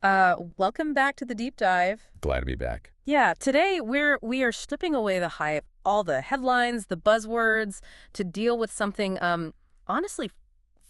Welcome back to the deep dive. Glad to be back. Yeah, today we are stripping away the hype, all the headlines, the buzzwords to deal with something honestly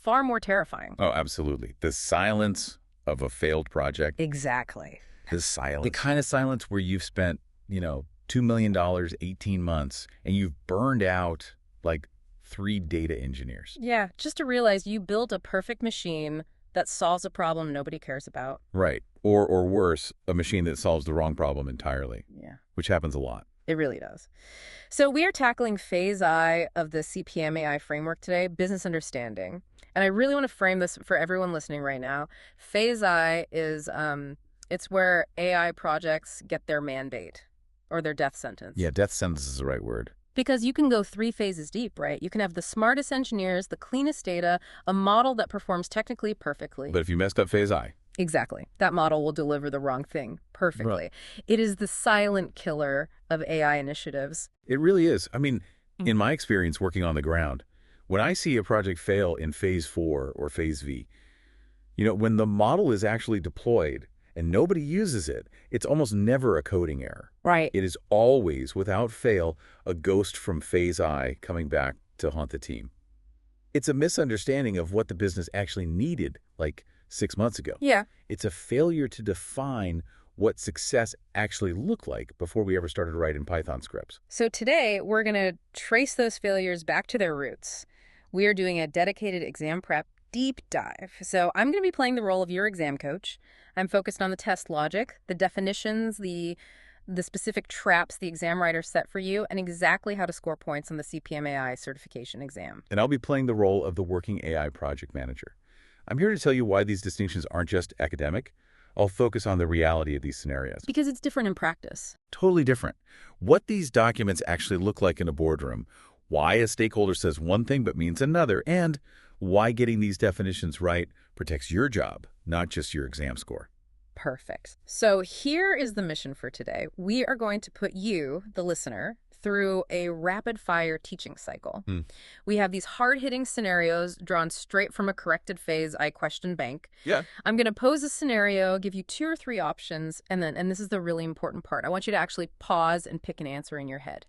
far more terrifying. Oh, absolutely. The silence of a failed project. Exactly. The silence. The kind of silence where you've spent, $2 million, 18 months, and you've burned out like 3 data engineers. Yeah, just to realize you built a perfect machine that solves a problem nobody cares about. Right. Or worse, a machine that solves the wrong problem entirely, Yeah, which happens a lot. it really does. So we are tackling phase I of the CPM AI framework today, business understanding. And I really want to frame this for everyone listening right now. Phase I is it's where AI projects get their mandate or their death sentence. Yeah, death sentence is the right word. Because you can go 3 phases deep, right? You can have the smartest engineers, the cleanest data, a model that performs technically perfectly. But if you messed up phase I. Exactly. That model will deliver the wrong thing perfectly. It is the silent killer of AI initiatives. It really is. I mean, in my experience working on the ground, when I see a project fail in phase 4 or phase V, when the model is actually deployed and nobody uses it, it's almost never a coding error. Right. It is always, without fail, a ghost from phase I coming back to haunt the team. It's a misunderstanding of what the business actually needed, like 6 months ago. Yeah. It's a failure to define what success actually looked like before we ever started writing Python scripts. So today, we're going to trace those failures back to their roots. We are doing a dedicated exam prep deep dive. So I'm going to be playing the role of your exam coach. I'm focused on the test logic, the definitions, the specific traps the exam writer set for you, and exactly how to score points on the CPMAI certification exam. And I'll be playing the role of the working AI project manager. I'm here to tell you why these distinctions aren't just academic. I'll focus on the reality of these scenarios. Because it's different in practice. Totally different. What these documents actually look like in a boardroom, why a stakeholder says one thing but means another, and why getting these definitions right protects your job, not just your exam score. Perfect. So here is the mission for today. We are going to put you, the listener, through a rapid-fire teaching cycle. We have these hard-hitting scenarios drawn straight from a corrected phase I question bank. Yeah. I'm going to pose a scenario, give you 2 or 3 options, and this is the really important part. I want you to actually pause and pick an answer in your head.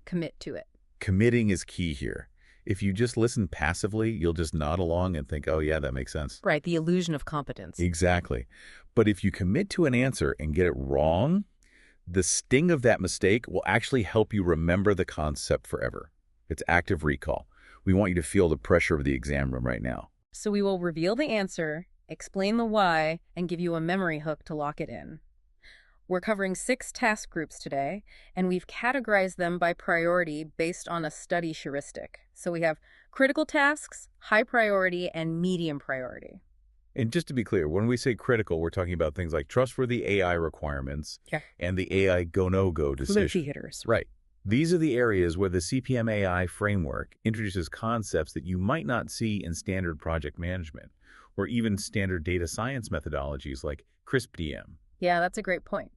Commit to it. Committing is key here. If you just listen passively, you'll just nod along and think, oh, yeah, that makes sense. Right, the illusion of competence. Exactly. But if you commit to an answer and get it wrong, the sting of that mistake will actually help you remember the concept forever. It's active recall. We want you to feel the pressure of the exam room right now. So we will reveal the answer, explain the why, and give you a memory hook to lock it in. We're covering 6 task groups today, and we've categorized them by priority based on a study heuristic. So we have critical tasks, high priority, and medium priority. And just to be clear, when we say critical, we're talking about things like trustworthy AI requirements and the AI go-no-go decision. Hitters. Right. These are the areas where the CPM AI framework introduces concepts that you might not see in standard project management or even standard data science methodologies like CRISP-DM. Yeah, that's a great point.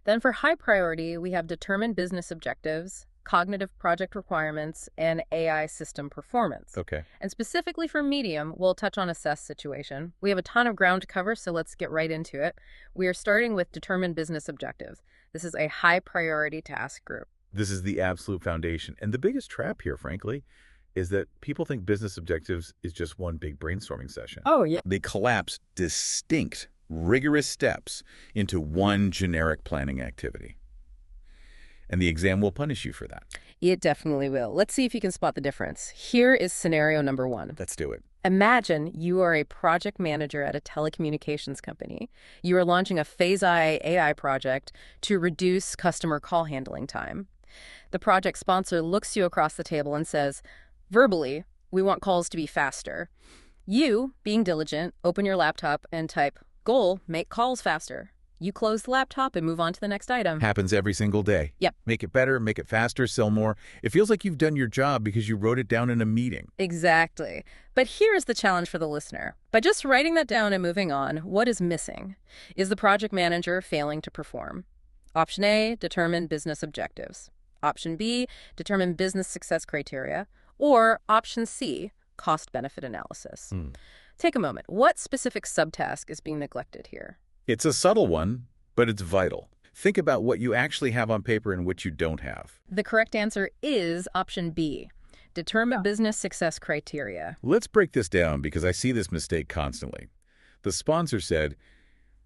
Then for high priority, we have determined business objectives, cognitive project requirements, and AI system performance. Okay. And specifically for medium, we'll touch on assess situation. We have a ton of ground to cover, so let's get right into it. We are starting with determined business objectives. This is a high priority task group. This is the absolute foundation. And the biggest trap here, frankly, is that people think business objectives is just one big brainstorming session. Oh, yeah. They collapse distinct, rigorous steps into one generic planning activity. And the exam will punish you for that. It definitely will. Let's see if you can spot the difference. Here is scenario number 1. Let's do it. Imagine you are a project manager at a telecommunications company. You are launching a phase I AI project to reduce customer call handling time. The project sponsor looks you across the table and says, verbally, we want calls to be faster. You, being diligent, open your laptop and type, goal, make calls faster. You close the laptop and move on to the next item. Happens every single day. Yep. Make it better, make it faster, sell more. It feels like you've done your job because you wrote it down in a meeting. Exactly. But here's the challenge for the listener. By just writing that down and moving on, what is missing? Is the project manager failing to perform? Option A, determine business objectives. Option B, determine business success criteria. Or option C, cost-benefit analysis. Take a moment. What specific subtask is being neglected here? It's a subtle one, but it's vital. Think about what you actually have on paper and what you don't have. The correct answer is option B. Determine business success criteria. Let's break this down because I see this mistake constantly. The sponsor said,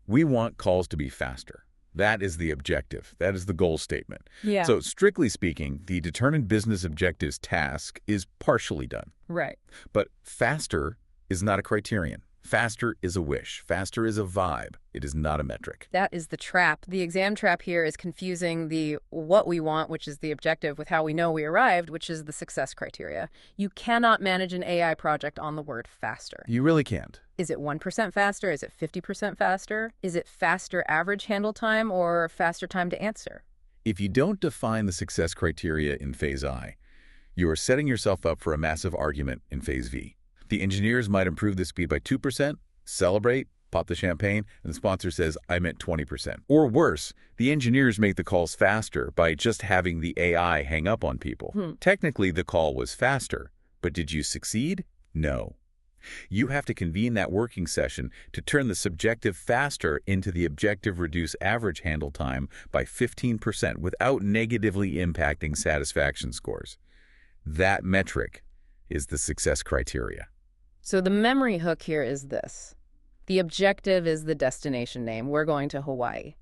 we want calls to be faster. That is the objective. That is the goal statement. Yeah. So strictly speaking, the determined business objectives task is partially done. Right. But faster is not a criterion. Faster is a wish. Faster is a vibe. It is not a metric. That is the trap. The exam trap here is confusing the what we want, which is the objective, with how we know we arrived, which is the success criteria. You cannot manage an AI project on the word faster. You really can't. Is it 1% faster? Is it 50% faster? Is it faster average handle time or faster time to answer? If you don't define the success criteria in Phase I, you are setting yourself up for a massive argument in Phase V. The engineers might improve the speed by 2%, celebrate, pop the champagne, and the sponsor says, I meant 20%. Or worse, the engineers make the calls faster by just having the AI hang up on people. Technically, the call was faster, but did you succeed? No. You have to convene that working session to turn the subjective faster into the objective reduce average handle time by 15% without negatively impacting satisfaction scores. That metric is the success criteria. So the memory hook here is this. The objective is the destination name. We're going to Hawaii.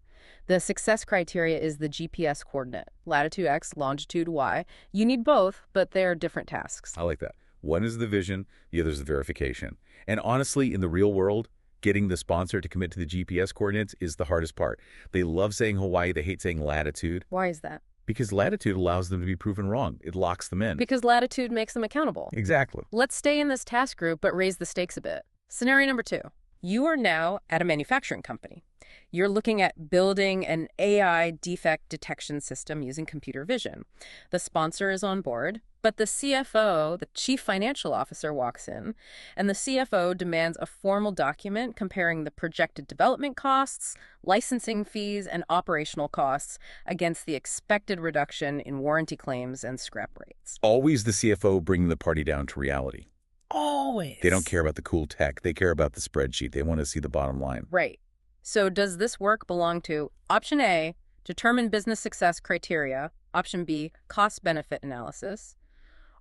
The success criteria is the GPS coordinate, latitude X, longitude Y. You need both, but they're different tasks. I like that. One is the vision, the other is the verification. And honestly, in the real world, getting the sponsor to commit to the GPS coordinates is the hardest part. They love saying Hawaii, they hate saying latitude. Why is that? Because latitude allows them to be proven wrong. It locks them in. Because latitude makes them accountable. Exactly. Let's stay in this task group, but raise the stakes a bit. Scenario number 2. You are now at a manufacturing company. You're looking at building an AI defect detection system using computer vision. The sponsor is on board, but the CFO, the chief financial officer, walks in, and the CFO demands a formal document comparing the projected development costs, licensing fees, and operational costs against the expected reduction in warranty claims and scrap rates. Always the CFO bringing the party down to reality. Always. They don't care about the cool tech. They care about the spreadsheet. They want to see the bottom line. Right. So does this work belong to option A, determine business success criteria, option B, cost-benefit analysis,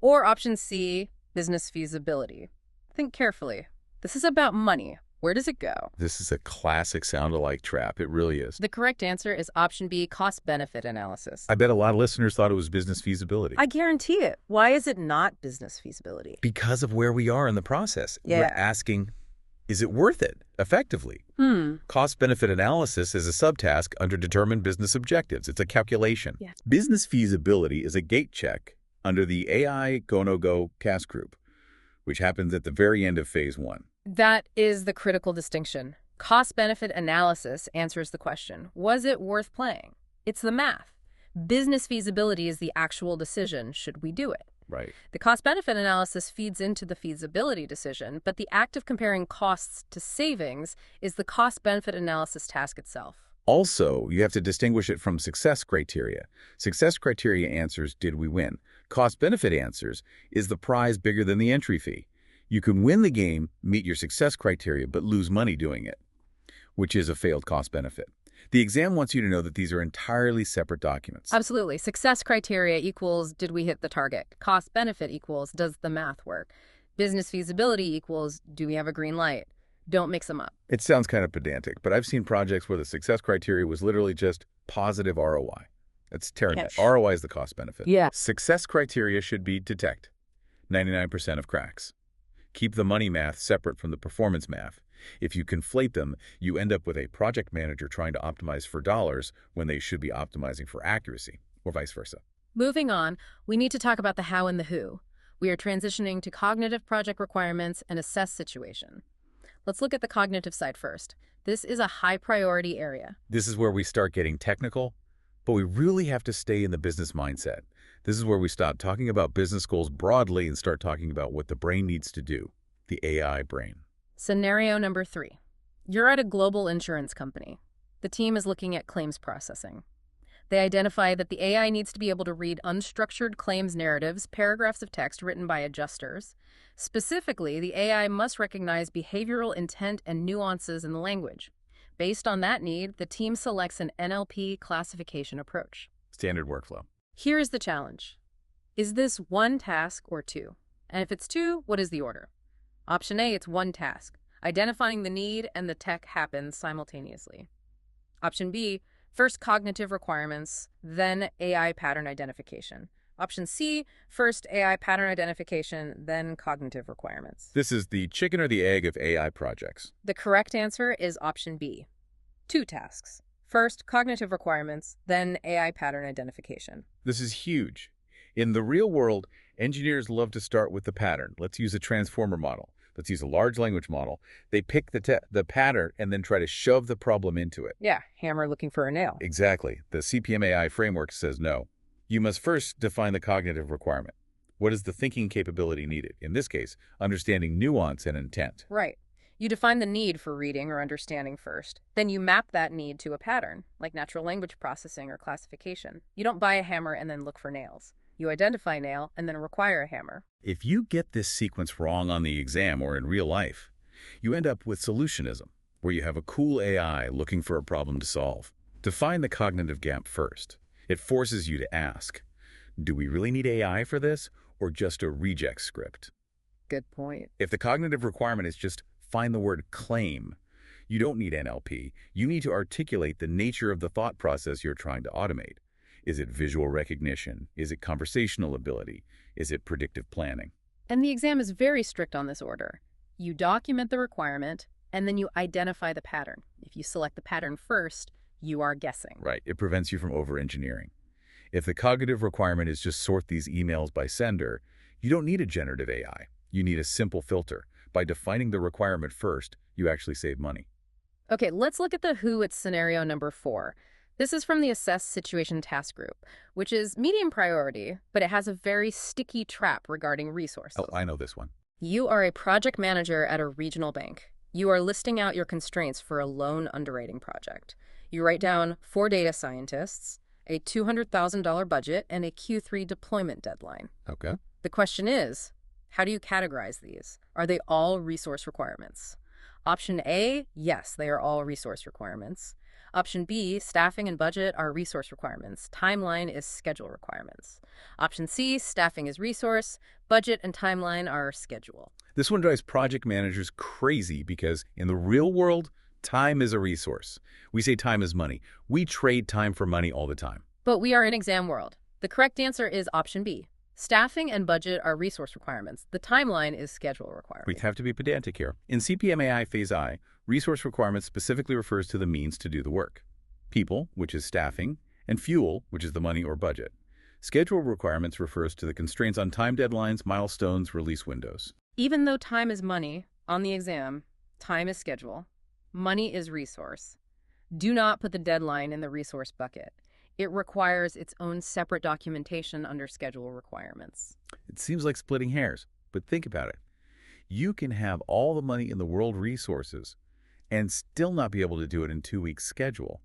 or option C, business feasibility? Think carefully. This is about money. Where does it go? This is a classic sound-alike trap. It really is. The correct answer is option B, cost-benefit analysis. I bet a lot of listeners thought it was business feasibility. I guarantee it. Why is it not business feasibility? Because of where we are in the process. Yeah. We're asking, is it worth it, effectively? Cost-benefit analysis is a subtask under determined business objectives. It's a calculation. Yeah. Business feasibility is a gate check under the AI Go-No-Go task group, which happens at the very end of Phase 1. That is the critical distinction. Cost-benefit analysis answers the question, was it worth playing? It's the math. Business feasibility is the actual decision, should we do it? Right. The cost-benefit analysis feeds into the feasibility decision, but the act of comparing costs to savings is the cost-benefit analysis task itself. Also, you have to distinguish it from success criteria. Success criteria answers, did we win? Cost-benefit answers, is the prize bigger than the entry fee? You can win the game, meet your success criteria, but lose money doing it, which is a failed cost-benefit. The exam wants you to know that these are entirely separate documents. Absolutely. Success criteria equals, did we hit the target? Cost-benefit equals, does the math work? Business feasibility equals, do we have a green light? Don't mix them up. It sounds kind of pedantic, but I've seen projects where the success criteria was literally just positive ROI. That's terrible. ROI is the cost-benefit. Yeah. Success criteria should be detect 99% of cracks. Keep the money math separate from the performance math. If you conflate them, you end up with a project manager trying to optimize for dollars when they should be optimizing for accuracy, or vice versa. Moving on, we need to talk about the how and the who. We are transitioning to cognitive project requirements and assess situation. Let's look at the cognitive side first. This is a high priority area. This is where we start getting technical, but we really have to stay in the business mindset. This is where we stop talking about business goals broadly and start talking about what the brain needs to do, the AI brain. Scenario number 3. You're at a global insurance company. The team is looking at claims processing. They identify that the AI needs to be able to read unstructured claims narratives, paragraphs of text written by adjusters. Specifically, the AI must recognize behavioral intent and nuances in the language. Based on that need, the team selects an NLP classification approach. Standard workflow. Here is the challenge. Is this one task or two? And if it's two, what is the order? Option A, it's one task. Identifying the need and the tech happens simultaneously. Option B, first cognitive requirements, then AI pattern identification. Option C, first AI pattern identification, then cognitive requirements. This is the chicken or the egg of AI projects. The correct answer is option B. Two tasks. First, cognitive requirements, then AI pattern identification. This is huge. In the real world, engineers love to start with the pattern. Let's use a transformer model. Let's use a large language model. They pick the pattern and then try to shove the problem into it. Yeah, hammer looking for a nail. Exactly. The CPM AI framework says no. You must first define the cognitive requirement. What is the thinking capability needed? In this case, understanding nuance and intent. Right. You define the need for reading or understanding first. Then you map that need to a pattern, like natural language processing or classification. You don't buy a hammer and then look for nails. You identify a nail and then require a hammer. If you get this sequence wrong on the exam or in real life, you end up with solutionism, where you have a cool AI looking for a problem to solve. Define the cognitive gap first. It forces you to ask, do we really need AI for this, or just a reject script? Good point. If the cognitive requirement is just find the word claim, you don't need NLP. You need to articulate the nature of the thought process you're trying to automate. Is it visual recognition? Is it conversational ability? Is it predictive planning? And the exam is very strict on this order. You document the requirement, and then you identify the pattern. If you select the pattern first, you are guessing. Right. It prevents you from over-engineering. If the cognitive requirement is just sort these emails by sender, you don't need a generative AI. You need a simple filter. By defining the requirement first, you actually save money. Okay, let's look at the who at scenario number 4. This is from the Assess Situation Task Group, which is medium priority, but it has a very sticky trap regarding resources. Oh, I know this one. You are a project manager at a regional bank. You are listing out your constraints for a loan underwriting project. You write down 4 data scientists, a $200,000 budget, and a Q3 deployment deadline. Okay. The question is, how do you categorize these? Are they all resource requirements? Option A, yes, they are all resource requirements. Option B, staffing and budget are resource requirements. Timeline is schedule requirements. Option C, staffing is resource. Budget and timeline are schedule. This one drives project managers crazy because in the real world, time is a resource. We say time is money. We trade time for money all the time. But we are in exam world. The correct answer is option B. Staffing and budget are resource requirements. The timeline is schedule requirements. We have to be pedantic here. In CPM AI Phase I, resource requirements specifically refers to the means to do the work. People, which is staffing, and fuel, which is the money or budget. Schedule requirements refers to the constraints on time deadlines, milestones, release windows. Even though time is money, on the exam, time is schedule. Money is resource. Do not put the deadline in the resource bucket. It requires its own separate documentation under schedule requirements. It seems like splitting hairs, but think about it. You can have all the money in the world resources and still not be able to do it in 2 weeks schedule.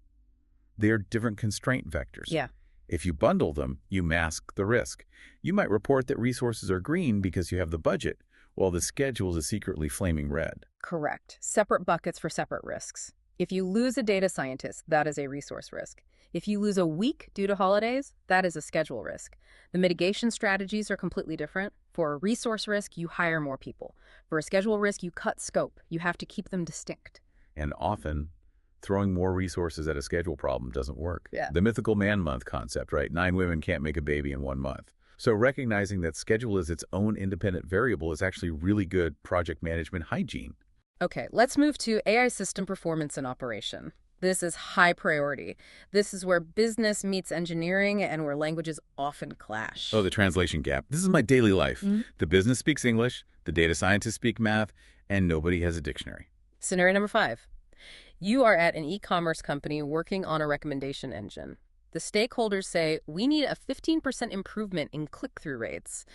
They're different constraint vectors. Yeah. If you bundle them, you mask the risk. You might report that resources are green because you have the budget, while the schedule is secretly flaming red. Correct. Separate buckets for separate risks. If you lose a data scientist, that is a resource risk. If you lose a week due to holidays, that is a schedule risk. The mitigation strategies are completely different. For a resource risk, you hire more people. For a schedule risk, you cut scope. You have to keep them distinct. And often, throwing more resources at a schedule problem doesn't work. Yeah. The mythical man month concept, right? 9 women can't make a baby in 1 month. So recognizing that schedule is its own independent variable is actually really good project management hygiene. Okay, let's move to AI system performance and operation. This is high priority. This is where business meets engineering and where languages often clash. Oh, the translation gap. This is my daily life. The business speaks English, the data scientists speak math, and nobody has a dictionary. Scenario number 5. You are at an e-commerce company working on a recommendation engine. The stakeholders say, we need a 15% improvement in click-through rates.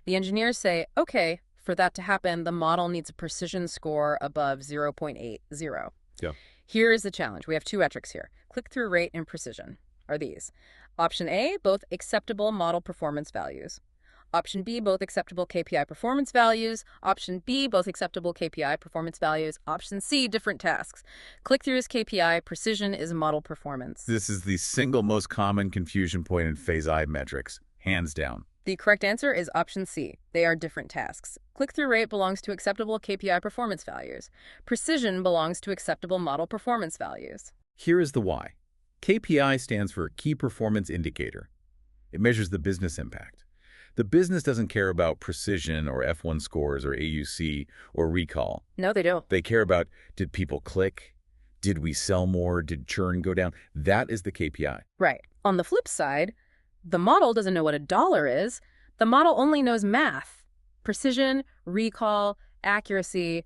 The engineers say, okay, for that to happen, the model needs a precision score above 0.80. Yeah. Here is the challenge. We have 2 metrics here. Click-through rate and precision are these. Option A, both acceptable model performance values. Option B, both acceptable KPI performance values. Option B, both acceptable KPI performance values. Option C, different tasks. Click-through is KPI, precision is model performance. This is the single most common confusion point in phase I metrics, hands down. The correct answer is option C. They are different tasks. Click-through rate belongs to acceptable KPI performance values. Precision belongs to acceptable model performance values. Here is the why. KPI stands for Key Performance Indicator. It measures the business impact. The business doesn't care about precision or F1 scores or AUC or recall. No, they don't. They care about, did people click? Did we sell more? Did churn go down? That is the KPI. Right. On the flip side, the model doesn't know what a dollar is. The model only knows math. Precision, recall, accuracy.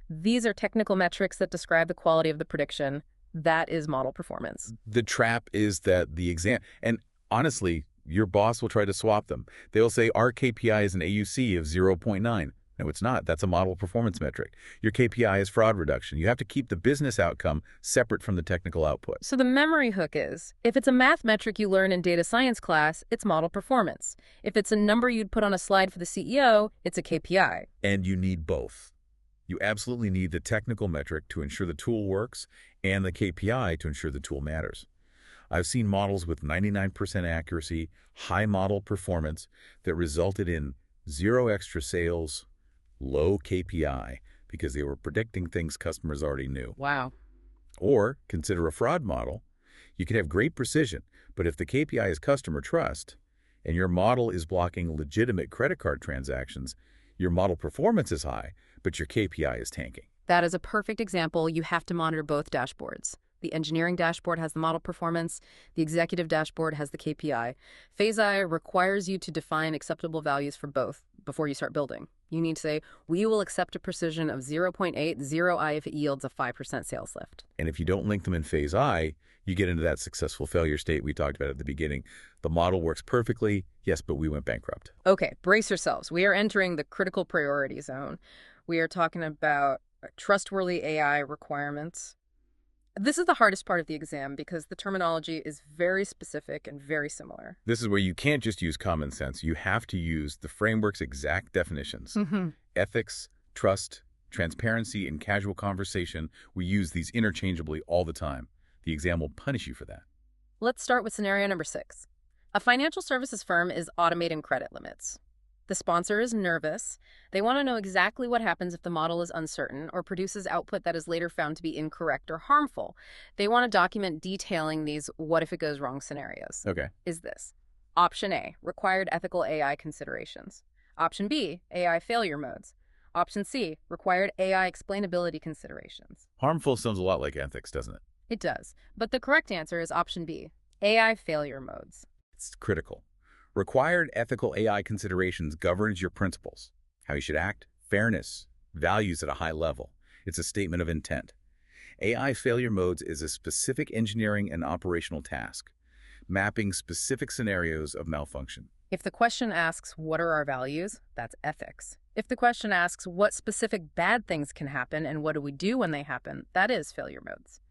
These are technical metrics that describe the quality of the prediction. That is model performance. The trap is that the exam, and honestly, your boss will try to swap them. They'll say our KPI is an AUC of 0.9. No, it's not. That's a model performance metric. Your KPI is fraud reduction. You have to keep the business outcome separate from the technical output. So the memory hook is, if it's a math metric you learn in data science class, it's model performance. If it's a number you'd put on a slide for the CEO, it's a KPI. And you need both. You absolutely need the technical metric to ensure the tool works and the KPI to ensure the tool matters. I've seen models with 99% accuracy, high model performance that resulted in 0 extra sales, low KPI, because they were predicting things customers already knew. Wow. Or consider a fraud model. You can have great precision, but if the KPI is customer trust and your model is blocking legitimate credit card transactions, your model performance is high, but your KPI is tanking. That is a perfect example. You have to monitor both dashboards. The engineering dashboard has the model performance. The executive dashboard has the KPI. Phase I requires you to define acceptable values for both before you start building. You need to say, we will accept a precision of 0.80i if it yields a 5% sales lift. And if you don't link them in phase I, you get into that successful failure state we talked about at the beginning. The model works perfectly, yes, but we went bankrupt. Okay, brace yourselves. We are entering the critical priority zone. We are talking about trustworthy AI requirements. This is the hardest part of the exam because the terminology is very specific and very similar. This is where you can't just use common sense. You have to use the framework's exact definitions. Ethics, trust, transparency, and casual conversation. We use these interchangeably all the time. The exam will punish you for that. Let's start with scenario number 6. A financial services firm is automating credit limits. The sponsor is nervous. They want to know exactly what happens if the model is uncertain or produces output that is later found to be incorrect or harmful. They want a document detailing these what if it goes wrong scenarios. Okay. Is this option A, required ethical AI considerations? Option B, AI failure modes? Option C, required AI explainability considerations? Harmful sounds a lot like ethics, doesn't it? It does, but the correct answer is option B, AI failure modes. It's critical. Required ethical AI considerations governs your principles, how you should act, fairness, values at a high level. It's a statement of intent. AI failure modes is a specific engineering and operational task, mapping specific scenarios of malfunction. If the question asks, what are our values? That's ethics. If the question asks, what specific bad things can happen and what do we do when they happen? That is failure modes.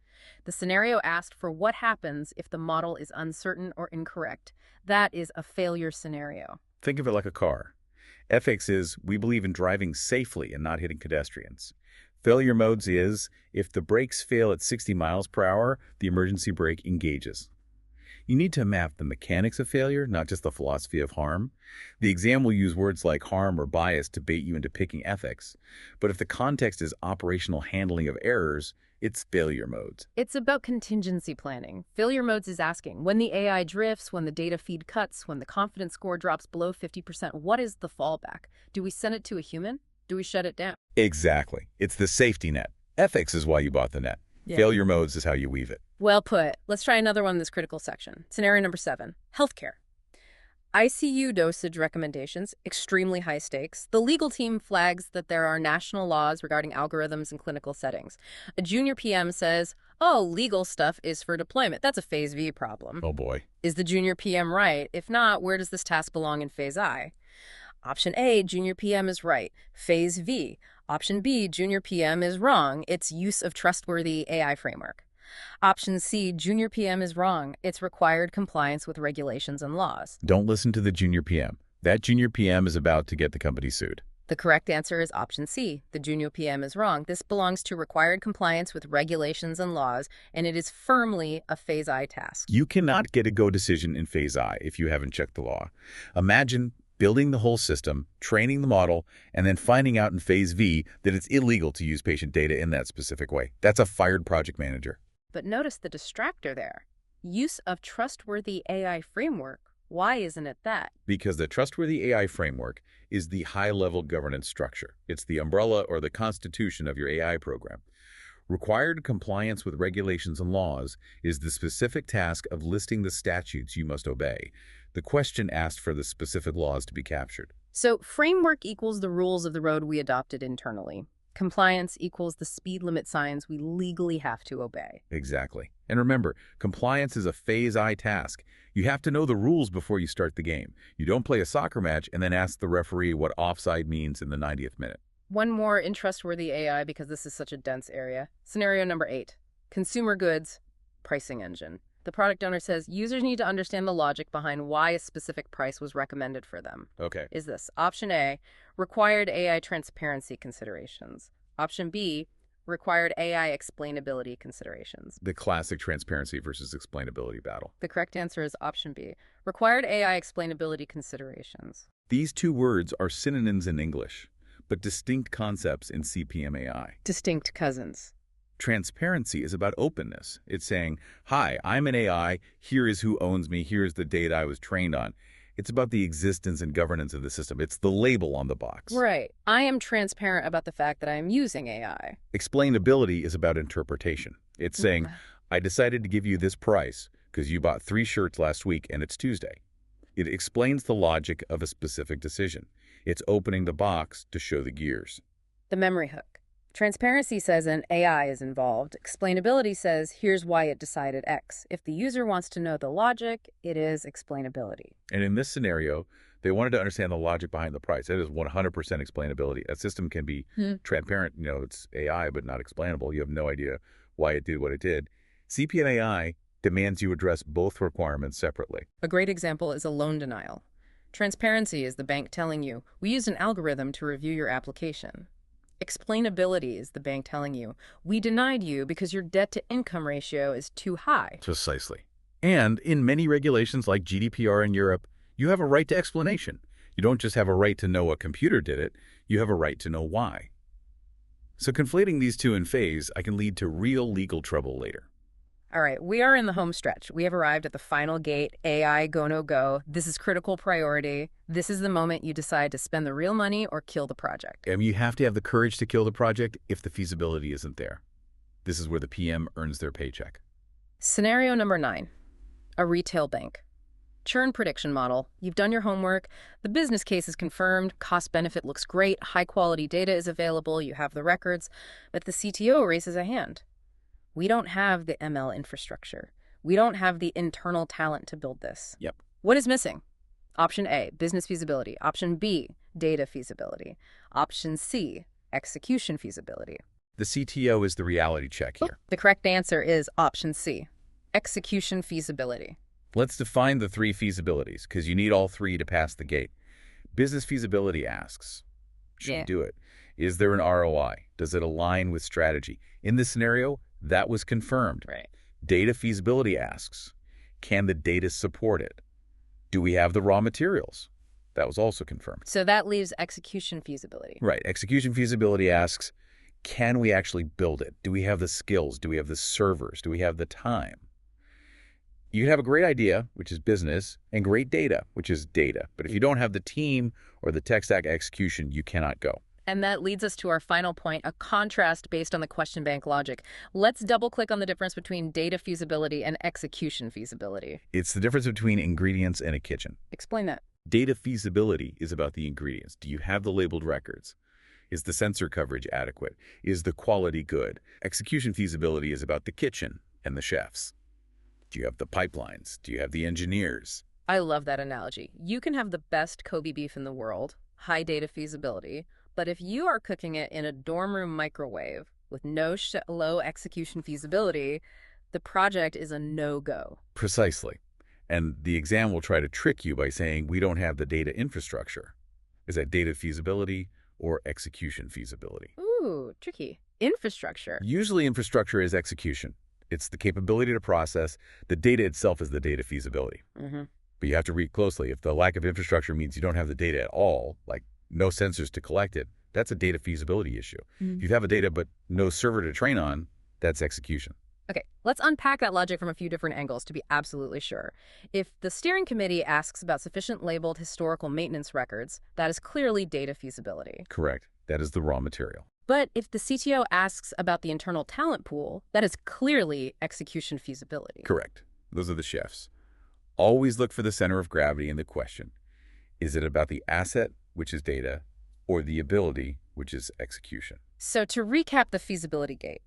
The scenario asked for what happens if the model is uncertain or incorrect. That is a failure scenario. Think of it like a car. Ethics is, we believe in driving safely and not hitting pedestrians. Failure modes is, if the brakes fail at 60 miles per hour, the emergency brake engages. You need to map the mechanics of failure, not just the philosophy of harm. The exam will use words like harm or bias to bait you into picking ethics. But if the context is operational handling of errors, it's failure modes. It's about contingency planning. Failure modes is asking, when the AI drifts, when the data feed cuts, when the confidence score drops below 50%, what is the fallback? Do we send it to a human? Do we shut it down? Exactly. It's the safety net. Ethics is why you bought the net. Yeah. Failure modes is how you weave it. Well put. Let's try another one in this critical section. Scenario number 7, healthcare. ICU dosage recommendations, extremely high stakes. The legal team flags that there are national laws regarding algorithms in clinical settings. A junior PM says, oh, legal stuff is for deployment. That's a phase V problem. Oh boy. Is the junior PM right? If not, where does this task belong in phase I? Option A, junior PM is right. Phase V. Option B, junior PM is wrong. It's use of trustworthy AI framework. Option C, junior PM is wrong. It's required compliance with regulations and laws. Don't listen to the junior PM. That junior PM is about to get the company sued. The correct answer is option C. The junior PM is wrong. This belongs to required compliance with regulations and laws, and it is firmly a Phase I task. You cannot get a go decision in Phase I if you haven't checked the law. Imagine building the whole system, training the model, and then finding out in Phase V that it's illegal to use patient data in that specific way. That's a fired project manager. But notice the distractor there. Use of trustworthy AI framework. Why isn't it that? Because the trustworthy AI framework is the high-level governance structure. It's the umbrella or the constitution of your AI program. Required compliance with regulations and laws is the specific task of listing the statutes you must obey. The question asked for the specific laws to be captured. So framework equals the rules of the road we adopted internally. Compliance equals the speed limit signs we legally have to obey. Exactly. And remember, compliance is a Phase I task. You have to know the rules before you start the game. You don't play a soccer match and then ask the referee what offside means in the 90th minute. One more in trustworthy AI, because this is such a dense area. Scenario number 8. Consumer goods, pricing engine. The product owner says users need to understand the logic behind why a specific price was recommended for them. Okay. Is this option A, required AI transparency considerations? Option B, required AI explainability considerations? The classic transparency versus explainability battle. The correct answer is option B, required AI explainability considerations. These two words are synonyms in English, but distinct concepts in CPM AI. Distinct cousins. Transparency is about openness. It's saying, hi, I'm an AI, here is who owns me, here's the data I was trained on. It's about the existence and governance of the system. It's the label on the box. Right. I am transparent about the fact that I am using AI. Explainability is about interpretation. It's saying, I decided to give you this price because you bought 3 shirts last week and it's Tuesday. It explains the logic of a specific decision. It's opening the box to show the gears. The memory hook. Transparency says an AI is involved. Explainability says here's why it decided X. If the user wants to know the logic, it is explainability. And in this scenario, they wanted to understand the logic behind the price. That is 100% explainability. A system can be transparent. You know, it's AI, but not explainable. You have no idea why it did what it did. CPM AI demands you address both requirements separately. A great example is a loan denial. Transparency is the bank telling you, we used an algorithm to review your application. Explainability is the bank telling you, we denied you because your debt-to-income ratio is too high. Precisely. And in many regulations like GDPR in Europe, you have a right to explanation. You don't just have a right to know a computer did it, you have a right to know why. So conflating these two in phase, I can lead to real legal trouble later. All right, we are in the home stretch. We have arrived at the final gate, AI go, no go. This is critical priority. This is the moment you decide to spend the real money or kill the project. And you have to have the courage to kill the project if the feasibility isn't there. This is where the PM earns their paycheck. Scenario number 9, a retail bank. Churn prediction model. You've done your homework. The business case is confirmed. Cost benefit looks great. High quality data is available. You have the records. But the CTO raises a hand. We don't have the ML infrastructure. We don't have the internal talent to build this. Yep. What is missing? Option A, business feasibility. Option B, data feasibility. Option C, execution feasibility. The CTO is the reality check here. The correct answer is option C, execution feasibility. Let's define the 3 feasibilities, because you need all 3 to pass the gate. Business feasibility asks, should we do it? Is there an ROI? Does it align with strategy? In this scenario, that was confirmed. Right. Data feasibility asks, can the data support it? Do we have the raw materials? That was also confirmed. So that leaves execution feasibility. Right. Execution feasibility asks, can we actually build it? Do we have the skills? Do we have the servers? Do we have the time? You can have a great idea, which is business, and great data, which is data. But if you don't have the team or the tech stack execution, you cannot go. And that leads us to our final point, a contrast based on the question bank logic. Let's double-click on the difference between data feasibility and execution feasibility. It's the difference between ingredients and a kitchen. Explain that. Data feasibility is about the ingredients. Do you have the labeled records? Is the sensor coverage adequate? Is the quality good? Execution feasibility is about the kitchen and the chefs. Do you have the pipelines? Do you have the engineers? I love that analogy. You can have the best Kobe beef in the world, high data feasibility, but if you are cooking it in a dorm room microwave with low execution feasibility, the project is a no-go. Precisely. And the exam will try to trick you by saying, we don't have the data infrastructure. Is that data feasibility or execution feasibility? Ooh, tricky. Infrastructure. Usually infrastructure is execution. It's the capability to process. The data itself is the data feasibility. Mm-hmm. But you have to read closely. If the lack of infrastructure means you don't have the data at all, like no sensors to collect it, that's a data feasibility issue. Mm-hmm. If you have a data but no server to train on, that's execution. Okay, let's unpack that logic from a few different angles to be absolutely sure. If the steering committee asks about sufficient labeled historical maintenance records, that is clearly data feasibility. Correct. That is the raw material. But if the CTO asks about the internal talent pool, that is clearly execution feasibility. Correct. Those are the chefs. Always look for the center of gravity in the question. Is it about the asset, which is data, or the ability, which is execution? So to recap the feasibility gate,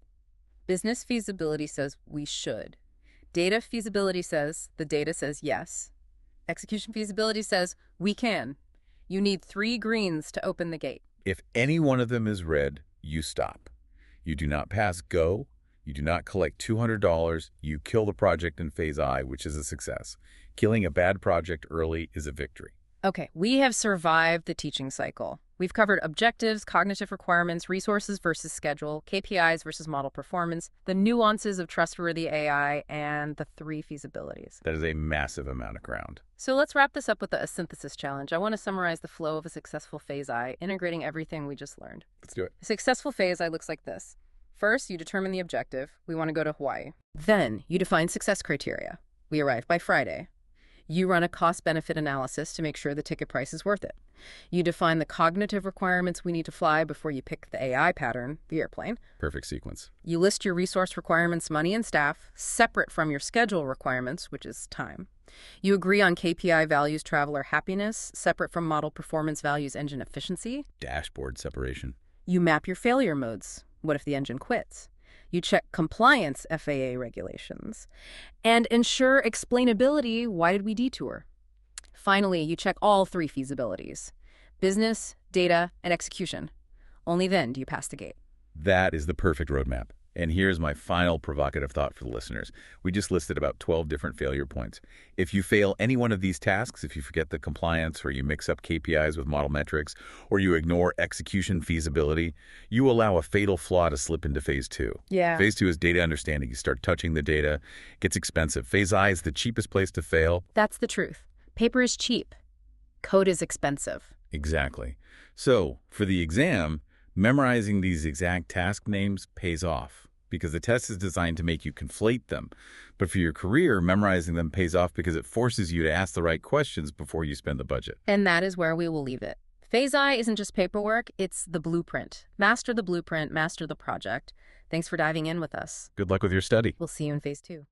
business feasibility says we should. Data feasibility says the data says yes. Execution feasibility says we can. You need 3 greens to open the gate. If any one of them is red, you stop. You do not pass go. You do not collect $200. You kill the project in phase I, which is a success. Killing a bad project early is a victory. Okay, we have survived the teaching cycle. We've covered objectives, cognitive requirements, resources versus schedule, KPIs versus model performance, the nuances of trustworthy AI, and the 3 feasibilities. That is a massive amount of ground. So let's wrap this up with a synthesis challenge. I want to summarize the flow of a successful phase I, integrating everything we just learned. Let's do it. A successful phase I looks like this. First, you determine the objective. We want to go to Hawaii. Then, you define success criteria. We arrive by Friday. You run a cost-benefit analysis to make sure the ticket price is worth it. You define the cognitive requirements we need to fly before you pick the AI pattern, the airplane. Perfect sequence. You list your resource requirements, money and staff, separate from your schedule requirements, which is time. You agree on KPI values, traveler happiness, separate from model performance values, engine efficiency. Dashboard separation. You map your failure modes. What if the engine quits? You check compliance FAA regulations and ensure explainability. Why did we detour? Finally, you check all 3 feasibilities: business, data, and execution. Only then do you pass the gate. That is the perfect roadmap. And here's my final provocative thought for the listeners. We just listed about 12 different failure points. If you fail any one of these tasks, if you forget the compliance or you mix up KPIs with model metrics, or you ignore execution feasibility, you allow a fatal flaw to slip into phase 2. Yeah. Phase 2 is data understanding. You start touching the data. It gets expensive. Phase I is the cheapest place to fail. That's the truth. Paper is cheap. Code is expensive. Exactly. So for the exam, memorizing these exact task names pays off, because the test is designed to make you conflate them. But for your career, memorizing them pays off because it forces you to ask the right questions before you spend the budget. And that is where we will leave it. Phase I isn't just paperwork, it's the blueprint. Master the blueprint, master the project. Thanks for diving in with us. Good luck with your study. We'll see you in phase 2.